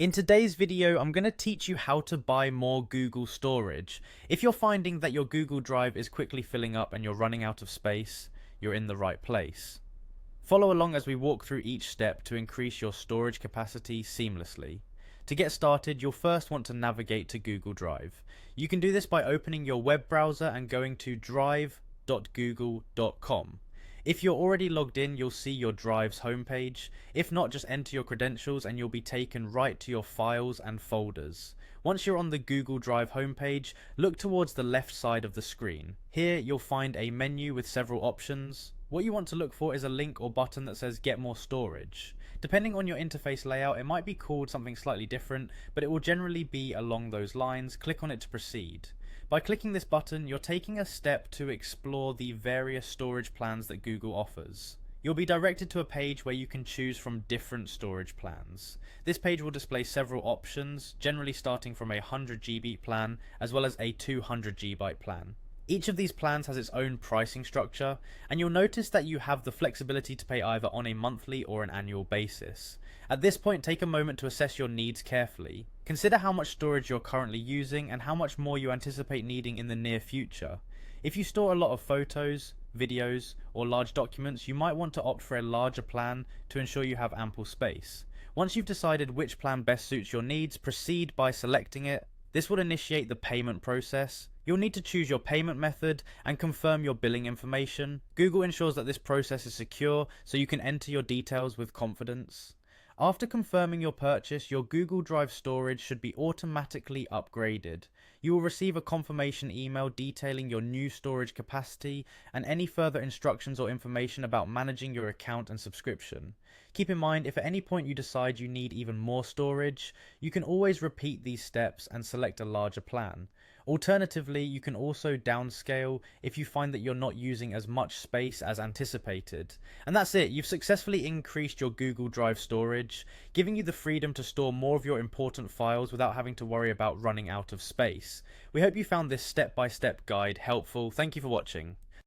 In today's video, I'm going to teach you how to buy more Google storage. If you're finding that your Google Drive is quickly filling up and you're running out of space, you're in the right place. Follow along as we walk through each step to increase your storage capacity seamlessly. To get started, you'll first want to navigate to Google Drive. You can do this by opening your web browser and going to drive.google.com. If you're already logged in, you'll see your Drive's homepage. If not, just enter your credentials and you'll be taken right to your files and folders. Once you're on the Google Drive homepage, look towards the left side of the screen. Here, you'll find a menu with several options. What you want to look for is a link or button that says Get More Storage. Depending on your interface layout, it might be called something slightly different, but it will generally be along those lines. Click on it to proceed. By clicking this button, you're taking a step to explore the various storage plans that Google offers. You'll be directed to a page where you can choose from different storage plans. This page will display several options, generally starting from a 100 GB plan as well as a 200 GB plan. Each of these plans has its own pricing structure, and you'll notice that you have the flexibility to pay either on a monthly or an annual basis. At this point, take a moment to assess your needs carefully. Consider how much storage you're currently using and how much more you anticipate needing in the near future. If you store a lot of photos, videos, or large documents, you might want to opt for a larger plan to ensure you have ample space. Once you've decided which plan best suits your needs, proceed by selecting it. This will initiate the payment process. You'll need to choose your payment method and confirm your billing information. Google ensures that this process is secure so you can enter your details with confidence. After confirming your purchase, your Google Drive storage should be automatically upgraded. You will receive a confirmation email detailing your new storage capacity and any further instructions or information about managing your account and subscription. Keep in mind, if at any point you decide you need even more storage, you can always repeat these steps and select a larger plan. Alternatively, you can also downscale if you find that you're not using as much space as anticipated. And that's it, you've successfully increased your Google Drive storage, giving you the freedom to store more of your important files without having to worry about running out of space. We hope you found this step-by-step guide helpful. Thank you for watching.